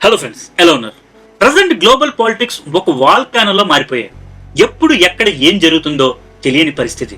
Hello friends, ఎలా ఉన్నారు? Present global politics ఒక వాల్కానోలో మారిపోయాయి. ఎప్పుడు ఎక్కడ ఏం జరుగుతుందో తెలియని పరిస్థితి.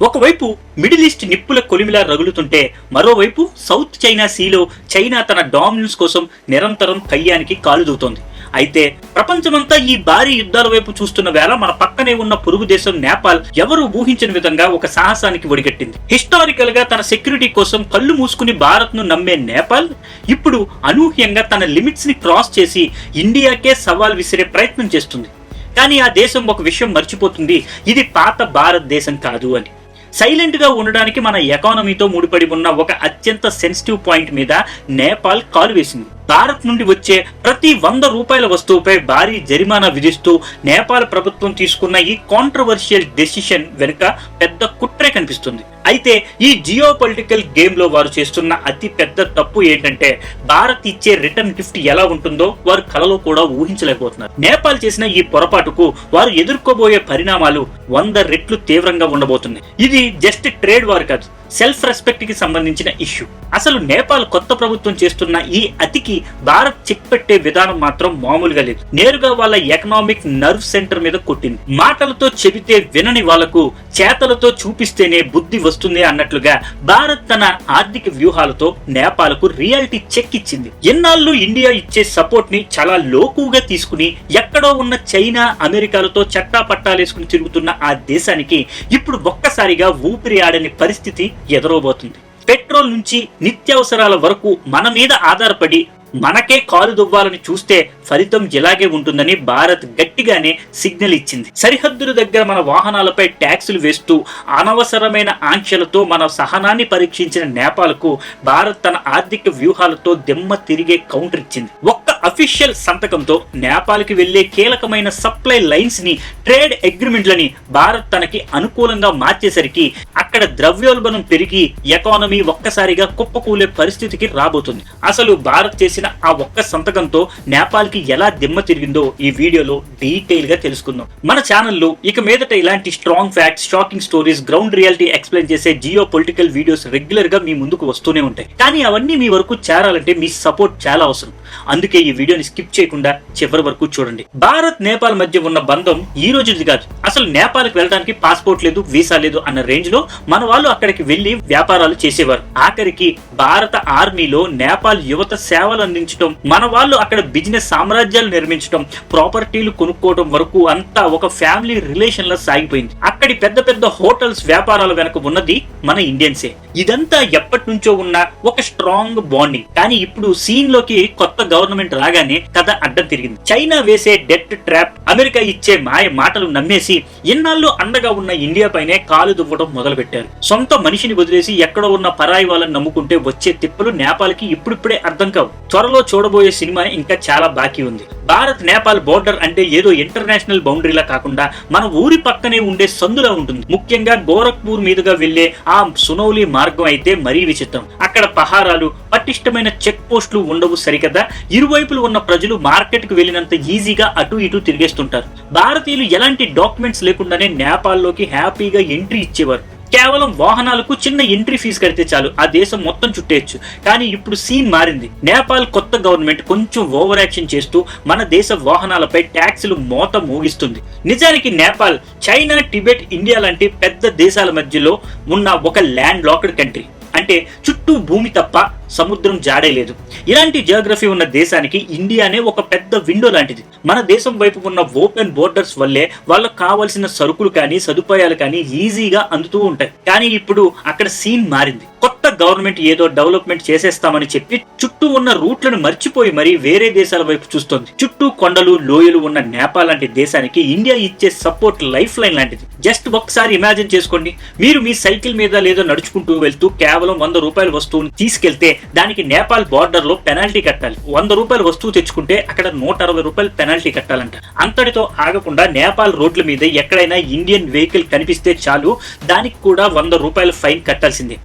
ఒకవైపు మిడిల్ ఈస్ట్ నిప్పుల కొలిమిలా రగులుతుంటే, మరోవైపు సౌత్ చైనా సీలో చైనా తన డామినెన్స్ కోసం నిరంతరం కయ్యానికి కాలు దూతోంది. అయితే ప్రపంచమంతా ఈ భారీ యుద్ధాల వైపు చూస్తున్న వేళ మన పక్కనే ఉన్న పొరుగు దేశం నేపాల్ ఎవరు ఊహించిన విధంగా ఒక సాహసానికి ఒడిగట్టింది. హిస్టారికల్ గా తన సెక్యూరిటీ కోసం కళ్ళు మూసుకుని భారత్ ను నమ్మే నేపాల్ ఇప్పుడు అనూహ్యంగా తన లిమిట్స్ ని క్రాస్ చేసి ఇండియాకే సవాల్ విసిరే ప్రయత్నం చేస్తుంది. కానీ ఆ దేశం ఒక విషయం మర్చిపోతుంది, ఇది పాత భారతదేశం కాదు అని. సైలెంట్ గా ఉండడానికి మన ఎకానమీతో ముడిపడి ఉన్న ఒక అత్యంత సెన్సిటివ్ పాయింట్ మీద నేపాల్ కాలు వేసింది. భారత్ నుండి వచ్చే ప్రతి 100 రూపాయల వస్తువుపై భారీ జరిమానా విధిస్తూ నేపాల్ ప్రభుత్వం తీసుకున్న ఈ కాంట్రవర్షియల్ డెసిషన్ వెనుక పెద్ద కుట్రే కనిపిస్తుంది. అయితే ఈ జియో పొలిటికల్ గేమ్ లో వారు చేస్తున్న అతి పెద్ద తప్పు ఏంటంటే, భారత్ ఇచ్చే రిటర్న్ గిఫ్ట్ ఎలా ఉంటుందో వారు కలలో కూడా ఊహించలేకపోతున్నారు. నేపాల్ చేసిన ఈ పొరపాటుకు వారు ఎదుర్కోబోయే పరిణామాలు 100 రెట్లు తీవ్రంగా ఉండబోతున్నాయి. ఇది జస్ట్ ట్రేడ్ వార్ కాదు, సెల్ఫ్ రెస్పెక్ట్ కి సంబంధించిన ఇష్యూ. అసలు నేపాల్ కొత్త ప్రభుత్వం చేస్తున్న ఈ అతికి భారత్ చెక్ పెట్టే విధానం మాత్రం మామూలుగా లేదు. నేరుగా వాళ్ళ ఎకనామిక్ నర్వ్ సెంటర్ మీద కొట్టింది. మాటలతో చెబితే వినని వాళ్లకు చేతలతో చూపిస్తేనే బుద్ధి వస్తుంది అన్నట్లుగా భారత్ తన ఆర్థిక వ్యూహాలతో నేపాల్ కు రియాలిటీ చెక్ ఇచ్చింది. ఎన్నాళ్ళు ఇండియా ఇచ్చే సపోర్ట్ ని చాలా లోకుగా తీసుకుని ఎక్కడో ఉన్న చైనా, అమెరికాలతో చట్టా పట్టాలేసుకుని తిరుగుతున్న ఆ దేశానికి ఇప్పుడు ఒక్కసారిగా ఊపిరి ఆడని పరిస్థితి ఎదురవబోతుంది. పెట్రోల్ నుంచి నిత్యావసరాల వరకు మన మీద ఆధారపడి మనకే కాలు దువ్వాలని చూస్తే ఫలితం ఇలాగే ఉంటుందని భారత్ గట్టిగానే సిగ్నల్ ఇచ్చింది. సరిహద్దుల దగ్గర మన వాహనాలపై ట్యాక్సులు వేస్తూ అనవసరమైన ఆంక్షలతో మన సహనాన్ని పరీక్షించిన నేపాల్కు భారత్ తన ఆర్థిక వ్యూహాలతో దిమ్మ తిరిగే కౌంటర్ ఇచ్చింది. ఒక్క అఫీషియల్ సంతకంతో నేపాల్ కి వెళ్లే కీలకమైన సప్లై లైన్స్ ని, ట్రేడ్ అగ్రిమెంట్లని భారత్ తనకి అనుకూలంగా మార్చేసరికి అక్కడ ద్రవ్యోల్బణం పెరిగి ఎకానమీ ఒక్కసారిగా కుప్పకూలే పరిస్థితికి రాబోతుంది. అసలు భారత్ చేసిన ఆ ఒక్క సంతకంతో నేపాల్ కి ఎలా దిమ్మ తిరిగిందో ఈ వీడియోలో డీటెయిల్ గా తెలుసుకుందాం. మన ఛానల్లో ఇక మీదట ఇలాంటి strong facts, shocking stories, ground reality explain చేసే జియో పొలిటికల్ వీడియోస్ రెగ్యులర్ గా మీ ముందుకు వస్తూనే ఉంటాయి. కానీ అవన్నీ మీ వరకు చేరాలంటే మీ సపోర్ట్ చాలా అవసరం. అందుకే ఈ వీడియోని స్కిప్ చేయకుండా చివరి వరకు చూడండి. భారత్ నేపాల్ మధ్య ఉన్న బంధం ఈ రోజుది కాదు. అసలు నేపాల్ కి వెళ్ళడానికి పాస్పోర్ట్ లేదు, వీసా లేదు అన్న రేంజ్ లో మన వాళ్ళు అక్కడికి వెళ్లి వ్యాపారాలు చేసేవారు. ఆఖరికి భారత ఆర్మీలో నేపాల్ యువత సేవలు అందించడం, మన వాళ్ళు అక్కడ బిజినెస్ సామ్రాజ్యాలు నిర్మించడం, ప్రాపర్టీలు కొనుక్కోవడం వరకు అంతా ఒక ఫ్యామిలీ రిలేషన్ లా సాగిపోయింది. అక్కడి పెద్ద పెద్ద హోటల్స్, వ్యాపారాల వెనక ఉన్నది మన ఇండియన్సే. ఇదంతా ఎప్పటి నుంచో ఉన్న ఒక స్ట్రాంగ్ బాండింగ్. కానీ ఇప్పుడు సీన్ లోకి కొత్త గవర్నమెంట్ రాగానే కథ అడ్డం తిరిగింది. చైనా వేసే డెట్ ట్రాప్, అమెరికా ఇచ్చే మాయ మాటలు నమ్మేసి ఎన్నాళ్ళు అండగా ఉన్న ఇండియా పైనే కాలు దువ్వడం మొదలు పెట్టారు. సొంత మనిషిని వదిలేసి ఎక్కడో ఉన్న పరాయి వాళ్ళని నమ్ముకుంటే వచ్చే తిప్పలు నేపాల్ కి ఇప్పుడిప్పుడే అర్థం కావు. త్వరలో చూడబోయే సినిమా ఇంకా చాలా బాకీ ఉంది. భారత్ నేపాల్ బోర్డర్ అంటే ఏదో ఇంటర్నేషనల్ బౌండరీలా కాకుండా మన ఊరి పక్కనే ఉండే సందులా ఉంటుంది. ముఖ్యంగా గోరఖ్పూర్ మీదుగా వెళ్లే ఆ సునౌలి మార్గం అయితే మరీ విచిత్రం. అక్కడ పహారాలు, పటిష్టమైన చెక్ పోస్టులు ఉండవు సరికదా. ఇరువైపులు ఉన్న ప్రజలు మార్కెట్ కు వెళ్లినంత ఈజీగా అటు ఇటు తిరిగేస్తుంటారు. భారతీయులు ఎలాంటి డాక్యుమెంట్స్ లేకుండానే నేపాల్ లోకి హ్యాపీగా ఎంట్రీ ఇచ్చేవారు. కేవలం వాహనాలకు చిన్న ఎంట్రీ ఫీజు కడితే చాలు, ఆ దేశం మొత్తం చుట్టేయచ్చు. కానీ ఇప్పుడు సీన్ మారింది. నేపాల్ కొత్త గవర్నమెంట్ కొంచెం ఓవర్ యాక్షన్ చేస్తూ మన దేశ వాహనాలపై ట్యాక్సులు మోత మోగిస్తుంది. నిజానికి నేపాల్, చైనా, టిబెట్, ఇండియా లాంటి పెద్ద దేశాల మధ్యలో ఉన్న ఒక ల్యాండ్ లాక్డ్ కంట్రీ. అంటే చుట్టూ భూమి తప్ప సముద్రం జాడే లేదు. ఇలాంటి జియోగ్రఫీ ఉన్న దేశానికి ఇండియానే ఒక పెద్ద విండో లాంటిది. మన దేశం వైపు ఉన్న ఓపెన్ బోర్డర్స్ వల్లే వాళ్ళకు కావాల్సిన సరుకులు కానీ, సదుపాయాలు కానీ ఈజీగా అందుతూ ఉంటాయి. కానీ ఇప్పుడు అక్కడ సీన్ మారింది. కొత్త గవర్నమెంట్ ఏదో డెవలప్మెంట్ చేసేస్తామని చెప్పి చుట్టూ ఉన్న రూట్లను మర్చిపోయి మరీ వేరే దేశాల వైపు చూస్తోంది. చుట్టూ కొండలు, లోయలు ఉన్న నేపాల్ లాంటి దేశానికి ఇండియా ఇచ్చే సపోర్ట్ లైఫ్ లైన్ లాంటిది. జస్ట్ ఒకసారి ఇమాజిన్ చేసుకోండి, మీరు మీ సైకిల్ మీద లేదో నడుచుకుంటూ వెళ్తూ కేవలం 100 రూపాయల వస్తువుని తీసుకెళ్తే దానికి నేపాల్ బార్డర్ లో పెనాల్టీ కట్టాలి. 100 రూపాయల వస్తువు తెచ్చుకుంటే అక్కడ 160 రూపాయలు పెనాల్టీ కట్టాలంట. అంతటితో ఆగకుండా నేపాల్ రోడ్ల మీద ఎక్కడైనా ఇండియన్ వెహికల్ కనిపిస్తే చాలు, దానికి కూడా 100 రూపాయల ఫైన్ కట్టాల్సిందే.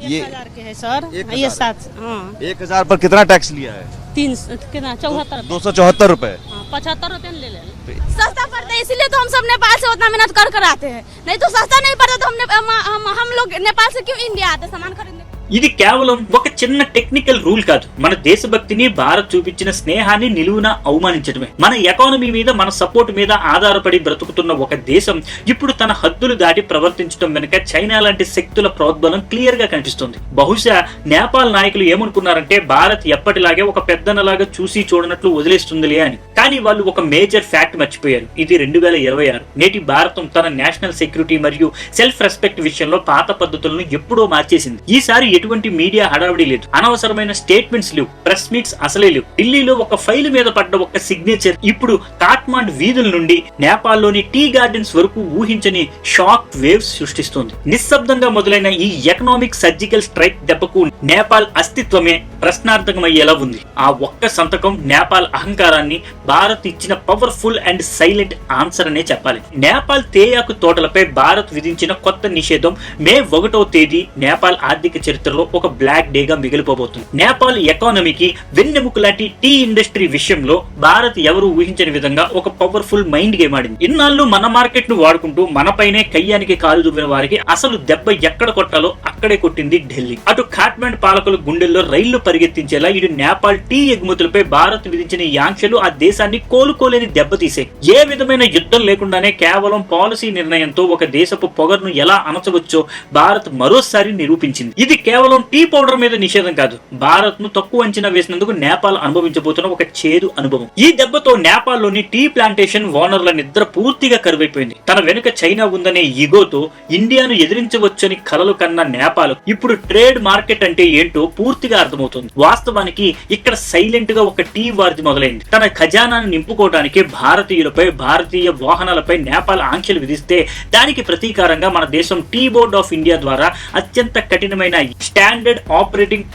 1000 के है सर, ये 7 1000 पर कितना टैक्स लिया है? 274 रुपए। 75 रुपए ले ले। सस्ता पड़ता है इसीलिए तो हम सब नेपाल से उतना मेहनत कर आते हैं, नहीं तो सस्ता नहीं पड़ता तो हम लोग नेपाल से क्यों इंडिया आते सामान खरीदने। ఇది కేవలం ఒక చిన్న టెక్నికల్ రూల్ కాదు, మన దేశభక్తిని, భారత్ చూపించిన స్నేహాన్ని నిలువున అవమానించడమే. మన ఎకానమీ మీద, మన సపోర్ట్ మీద ఆధారపడి బ్రతుకుతున్న ఒక దేశం ఇప్పుడు తన హద్దులు దాటి ప్రవర్తించడం వెనుక చైనా లాంటి శక్తుల ప్రోద్బలం క్లియర్ గా కనిపిస్తుంది. బహుశా నేపాల్ నాయకులు ఏమనుకున్నారంటే భారత్ ఎప్పటిలాగే ఒక పెద్దనలాగా చూసి చూడనట్లు వదిలేస్తుందిలే అని. కానీ వాళ్ళు ఒక మేజర్ ఫ్యాక్ట్ మర్చిపోయారు. ఇది 2026. నేటి భారతం తన నేషనల్ సెక్యూరిటీ మరియు సెల్ఫ్ రెస్పెక్ట్ విషయంలో పాత పద్ధతులను ఎప్పుడో మార్చేసింది. ఈసారి ఎటువంటి మీడియా హడావిడి లేదు, అనవసరమైన స్టేట్మెంట్స్ లేవు, ప్రెస్ మీట్స్ అసలే లేవు. ఢిల్లీలో ఒక ఫైల్ మీద పడ్డ ఒక సిగ్నేచర్ ఇప్పుడు కాఠ్మాండ్ వీధుల నుండి నేపాల్లోని టీ గార్డెన్స్ వరకు ఊహించని షాక్ వేవ్స్ సృష్టిస్తుంది. నిశ్శబ్దంగా మొదలైన ఈ ఎకనామిక్ సర్జికల్ స్ట్రైక్ దెబ్బకు నేపాల్ అస్తిత్వమే ప్రశ్నార్థకమయ్యేలా ఉంది. ఆ ఒక్క సంతకం నేపాల్ అహంకారాన్ని, భారత్ ఇచ్చిన పవర్ఫుల్ అండ్ సైలెంట్ ఆన్సర్ అనే చెప్పాలి. నేపాల్ తేయాకు తోటలపై భారత్ విధించిన కొత్త నిషేధం మే 1వ తేదీ నేపాల్ ఆర్థిక చరిత్రలో ఒక బ్లాక్ డేగా మిగిలిపోబోతుంది. నేపాల్ ఎకానమీకి వెన్నెముక లాంటి టీ ఇండస్ట్రీ విషయంలో భారత్ ఎవరు ఊహించని విధంగా ఒక పవర్ఫుల్ మైండ్ గేమ్ ఆడింది. ఇన్నాళ్ళు మన మార్కెట్ ను వాడుకుంటూ మనపైనే కయ్యానికి కాలు దువ్విన వారికి అసలు దెబ్బ ఎక్కడ కొట్టాలో అక్కడే కొట్టింది ఢిల్లీ. అటు కాఠ్మాండ్ పాలకుల గుండెల్లో రైళ్లు పరిగెత్తించేలా ఇటు నేపాల్ టీ ఎగుమతులపై భారత్ విధించిన ఈ ఆంక్షలు ఆ దేశాన్ని కోలుకోలేని దెబ్బతీసాయి. ఏ విధమైన యుద్ధం లేకుండానే కేవలం పాలసీ నిర్ణయంతో ఒక దేశపు పొగర్ను ఎలా అణచవచ్చో భారత్ మరోసారి నిరూపించింది. ఇది కేవలం టీ పౌడర్ మీద నిషేధం కాదు, భారత్ ను తక్కువ అంచనా వేసినందుకు నేపాల్ అనుభవించబోతున్న ఒక చేదు అనుభవం. ఈ దెబ్బతో నేపాల్ లోని టీ ప్లాంటేషన్ ఓనర్ల నిద్ర పూర్తిగా కరువైపోయింది. తన వెనుక చైనా ఉందనే ఈగోతో ఇండియాను ఎదిరించవచ్చని కలలు కన్న నేపాల్ ఇప్పుడు ట్రేడ్ మార్కెట్ అంటే ఏంటో పూర్తిగా అర్థమవుతుంది. వాస్తవానికి ఇక్కడ సైలెంట్ గా ఒక టీ వార్ది మొదలైంది. తన ఖజానాను నింపుకోవడానికి భారతీయులపై, భారతీయ వాహనాలపై నేపాల్ ఆంక్షలు విధిస్తే దానికి ప్రతీకారంగా మన దేశం టీ బోర్డ్ ఆఫ్ ఇండియా ద్వారా అత్యంత కఠినమైన స్టాండర్డ్ ఆపరేటింగ్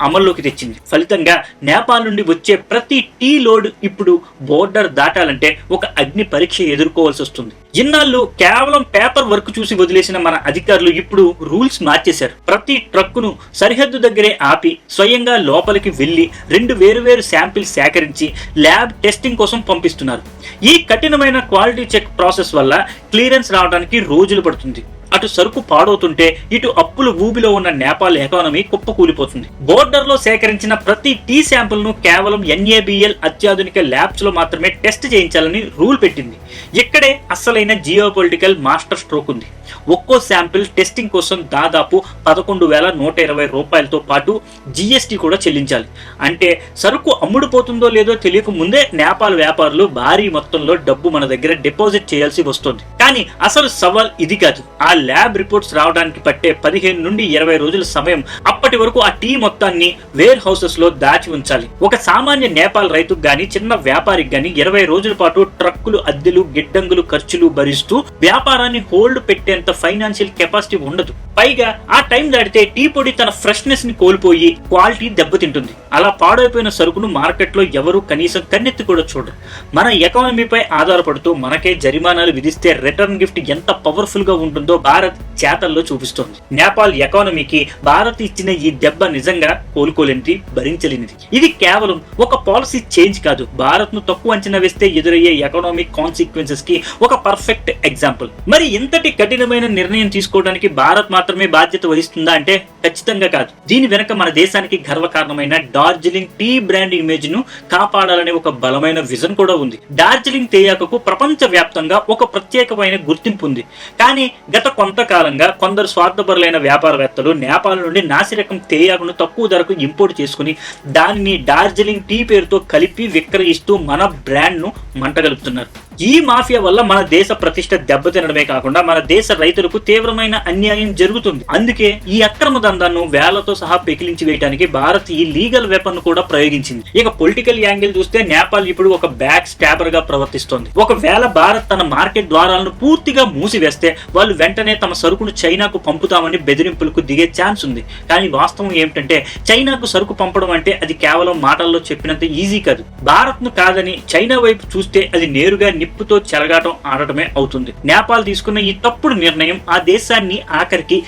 అమల్లోకి తెచ్చింది. ఫలితంగా నేపాల్ నుండి వచ్చే ప్రతి టీ లోడ్ ఇప్పుడు బోర్డర్ దాటాలంటే ఒక అగ్ని పరీక్ష ఎదుర్కోవాల్సి వస్తుంది. ఇన్నాళ్ళు కేవలం పేపర్ వర్క్ చూసి వదిలేసిన మన అధికారులు ఇప్పుడు రూల్స్ మార్చేశారు. ప్రతి ట్రక్కును సరిహద్దు దగ్గరే ఆపి స్వయంగా లోపలికి వెళ్లి 2 వేరువేరు శాంపిల్స్ సేకరించి ల్యాబ్ టెస్టింగ్ కోసం పంపిస్తున్నారు. ఈ కఠినమైన క్వాలిటీ చెక్ ప్రాసెస్ వల్ల క్లియరెన్స్ రావడానికి రోజులు పడుతుంది. అటు సరుకు పాడవుతుంటే ఇటు అప్పులు ఊబిలో ఉన్న నేపాల్ ఎకానమీ కుప్పకూలిపోతుంది. బోర్డర్ లో సేకరించిన ప్రతి టీ శాంపుల్ ను కేవలం NABL అత్యాధునిక ల్యాబ్స్ లో మాత్రమే టెస్ట్ చేయించాలని రూల్ పెట్టింది. ఇక్కడే అసలైన జియోపొలిటికల్ మాస్టర్ స్ట్రోక్ ఉంది. ఒక్కో శాంపిల్ టెస్టింగ్ కోసం దాదాపు 11,120 రూపాయలతో పాటు GST కూడా చెల్లించాలి. అంటే సరుకు అమ్ముడుపోతుందో లేదో తెలియక ముందే నేపాల్ వ్యాపారులు భారీ మొత్తంలో డబ్బు మన దగ్గర డిపాజిట్ చేయాల్సి వస్తుంది. కానీ అసలు సవాల్ ఇది కాదు, ఆ ల్యాబ్ రిపోర్ట్స్ రావడానికి పట్టే 15 నుండి 20 రోజుల సమయం. అప్పటి వరకు ఆ టీ మొత్తాన్ని వేర్ హౌసెస్ లో దాచి ఉంచాలి. ఒక సామాన్య నేపాల్ రైతుకు గాని, చిన్న వ్యాపారికి గాని 20 రోజుల పాటు ట్రక్కులు, అద్దెలు, గిడ్డంగులు ఖర్చులు భరిస్తూ వ్యాపారాన్ని హోల్డ్ పెట్టేంత ఫైనాన్షియల్ కెపాసిటీ ఉండదు. పైగా ఆ టైం దాటితే టీ పొడి తన ఫ్రెష్నెస్ ని కోల్పోయి క్వాలిటీ దెబ్బతింటుంది. అలా పాడైపోయిన సరుకును మార్కెట్ లో ఎవరు కనీసం కన్నెత్తి కూడా చూడరు. మన ఎకానమీపై ఆధారపడుతూ మనకే జరిమానాలు విధిస్తే రిటర్న్ గిఫ్ట్ ఎంత పవర్ఫుల్ గా ఉంటుందో భారత్ చేతల్లో చూపిస్తోంది. నేపాల్ ఎకానమీకి భారత్ ఇచ్చిన ఈ దెబ్బ నిజంగా కోలుకోలేనిది, భరించలేనిది. ఇది కేవలం ఒక పాలసీ చేంజ్ కాదు, భారత్ ను తక్కువ అంచనా వేస్తే ఎదురయ్యే ఎకనామిక్ కాన్సిక్వెన్సెస్ కి ఒక పర్ఫెక్ట్ ఎగ్జాంపుల్. మరి ఇంతటి కఠినమైన నిర్ణయం తీసుకోవడానికి భారత్ మాత్రమే బాధ్యత వహిస్తుందా అంటే ఖచ్చితంగా కాదు. దీని వెనక మన దేశానికి గర్వకారణమైన డార్జిలింగ్ టీ బ్రాండ్ ఇమేజ్ ను కాపాడాలనే ఒక బలమైన విజన్ కూడా ఉంది. డార్జిలింగ్ తేయాకు ప్రపంచ వ్యాప్తంగా ఒక ప్రత్యేకమైన గుర్తింపు ఉంది. కానీ గత కొంతకాలంగా కొందరు స్వార్థపరులైన వ్యాపారవేత్తలు నేపాల్ నుండి నాసిరకం తేయాకును తక్కువ ధరకు ఇంపోర్ట్ చేసుకుని దానిని డార్జిలింగ్ టీ పేరుతో కలిపి విక్రయిస్తూ మన బ్రాండ్ ను మంటగలుపుతున్నారు. ఈ మాఫియా వల్ల మన దేశ ప్రతిష్ట దెబ్బతినడమే కాకుండా మన దేశ రైతులకు తీవ్రమైన అన్యాయం జరుగుతుంది. అందుకే ఈ అక్రమ దందాన్ని వేలతో సహా పెకిలించి వేయడానికి భారత్ ఈ లీగల్ వెపన్ కూడా ప్రయోగించింది. ఇక పొలిటికల్ యాంగిల్ చూస్తే నేపాల్ ఇప్పుడు ఒక బ్యాక్ స్టాబర్ గా ప్రవర్తిస్తోంది. ఒకవేళ భారత్ తన మార్కెట్ ద్వారాలను పూర్తిగా మూసివేస్తే వాళ్ళు వెంటనే తమ సరుకును చైనాకు పంపుతామని బెదిరింపులకు దిగే ఛాన్స్ ఉంది. కానీ వాస్తవం ఏమిటంటే చైనాకు సరుకు పంపడం అంటే అది కేవలం మాటల్లో చెప్పినంత ఈజీ కాదు. భారత్ ను కాదని చైనా వైపు చూస్తే అది నేరుగా నిప్పుతో చెలగాటం ఆడటమే అవుతుంది. నేపాల్ తీసుకున్న ఈ తప్పుడు నిర్ణయం ఆ దేశాన్ని ఆఖరికి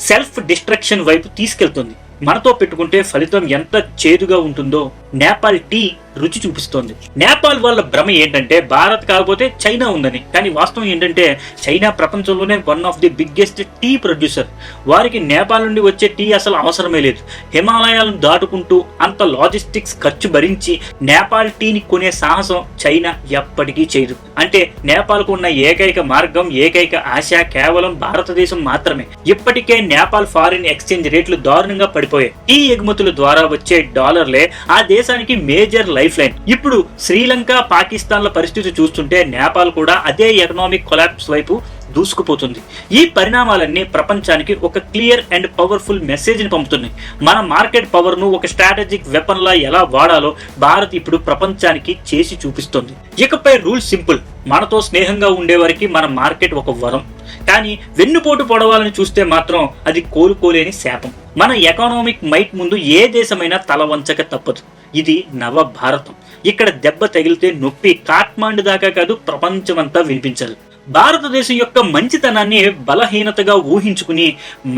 సెల్ఫ్ డిస్ట్రక్షన్ వైపు తీసుకెళ్తుంది. మనతో పెట్టుకుంటే ఫలితం ఎంత చేదుగా ఉంటుందో నేపాల్ టీ రుచి చూపిస్తోంది. నేపాల్ వాళ్ళ భ్రమ ఏంటంటే భారత్ కాకపోతే చైనా ఉందని. కానీ వాస్తవం ఏంటంటే చైనా ప్రపంచంలోనే one of the biggest tea producer. వారికి నేపాల్ నుండి వచ్చే టీ అసలు అవసరమే లేదు. హిమాలయాలను దాటుకుంటూ అంత లాజిస్టిక్స్ ఖర్చు భరించి నేపాల్ టీని కొనే సాహసం చైనా ఎప్పటికీ చేయదు. అంటే నేపాల్కు ఉన్న ఏకైక మార్గం, ఏకైక ఆశ కేవలం భారతదేశం మాత్రమే. ఇప్పటికే నేపాల్ ఫారిన్ ఎక్స్చేంజ్ రేట్లు దారుణంగా పడిపోయాయి. టీ ఎగుమతుల ద్వారా వచ్చే డాలర్లే ఆ దేశానికి మేజర్ లైఫ్ లైన్. ఇప్పుడు శ్రీలంక, పాకిస్తాన్ల పరిస్థితి చూస్తుంటే నేపాల్ కూడా అదే ఎకనామిక్ కొలాప్స్ వైపు దూసుకుపోతుంది. ఈ పరిణామాలన్నీ ప్రపంచానికి ఒక క్లియర్ అండ్ పవర్ఫుల్ మెసేజ్ ని పంపుతున్నాయి. మన మార్కెట్ పవర్ ను ఒక స్ట్రాటజిక్ వెపన్ లా ఎలా వాడాలో భారత్ ఇప్పుడు ప్రపంచానికి చేసి చూపిస్తుంది. ఇకపై రూల్ సింపుల్. మనతో స్నేహంగా ఉండేవారికి మన మార్కెట్ ఒక వరం. కానీ వెన్నుపోటు పొడవాలని చూస్తే మాత్రం అది కోలుకోలేని శాపం. మన ఎకనామిక్ మైట్ ముందు ఏ దేశమైనా తల వంచక తప్పదు. ఇది నవ భారతం. ఇక్కడ దెబ్బ తగిలితే నొప్పి కాట్మాండు దాకా కాదు, ప్రపంచమంతా వినిపించాలి. భారతదేశం యొక్క మంచితనాన్ని బలహీనతగా ఊహించుకుని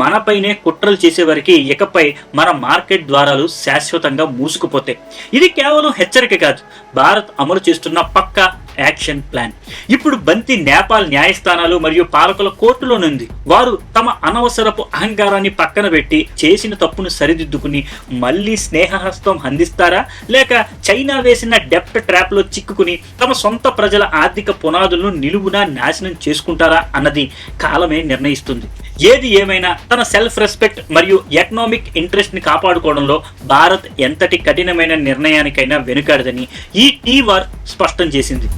మనపైనే కుట్రలు చేసేవారికి ఇకపై మన మార్కెట్ ద్వారాలు శాశ్వతంగా మూసుకుపోతాయి. ఇది కేవలం హెచ్చరిక కాదు, భారత్ అమలు చేస్తున్న పక్కా యాక్షన్ ప్లాన్. ఇప్పుడు బంతి నేపాల్ న్యాయస్థానాలు మరియు పాలకుల కోర్టులోనుంది. వారు తమ అనవసరపు అహంకారాన్ని పక్కన పెట్టి చేసిన తప్పును సరిదిద్దుకుని మళ్ళీ స్నేహహస్తం అందిస్తారా, లేక చైనా వేసిన డెప్ట్ ట్రాప్ లో చిక్కుకుని తమ సొంత ప్రజల ఆర్థిక పునాదులను నిలువునా నాశనం చేసుకుంటారా అన్నది కాలమే నిర్ణయిస్తుంది. ఏది ఏమైనా తన సెల్ఫ్ రెస్పెక్ట్ మరియు ఎకనామిక్ ఇంట్రెస్ట్ ని కాపాడుకోవడంలో భారత్ ఎంతటి కఠినమైన నిర్ణయానికైనా వెనుకాడదని ఈ టీ వార్ స్పష్టం చేసింది.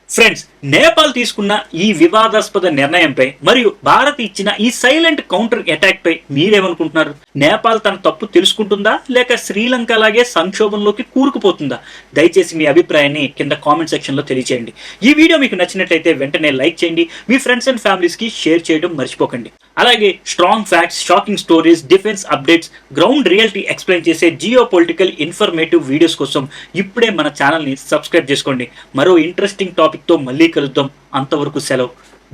ఫ్రెండ్స్, నేపాల్ తీసుకున్న ఈ వివాదాస్పద నిర్ణయంపై మరియు భారత్ ఇచ్చిన ఈ సైలెంట్ కౌంటర్ అటాక్ పై మీరేమనుకుంటున్నారు? నేపాల్ తన తప్పు తెలుసుకుంటుందా, లేక శ్రీలంక లాగే సంక్షోభంలోకి కూరుకుపోతుందా? దయచేసి మీ అభిప్రాయాన్ని కింద కామెంట్ సెక్షన్ లో తెలియచేయండి. ఈ వీడియో మీకు నచ్చినట్లయితే వెంటనే లైక్ చేయండి. మీ ఫ్రెండ్స్ అండ్ ఫ్యామిలీస్ కి షేర్ చేయడం మర్చిపోకండి. అలాగే strong facts, shocking stories, defence updates, ground reality explain చేసే జియో పొలిటికల్ ఇన్ఫర్మేటివ్ వీడియోస్ కోసం ఇప్పుడే మన ఛానల్ ని సబ్స్క్రైబ్ చేసుకోండి. మరో ఇంట్రెస్టింగ్ టాపిక్ తో మళ్ళీ కలుద్దాం. అంతవరకు సెలవు.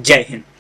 జై హింద్.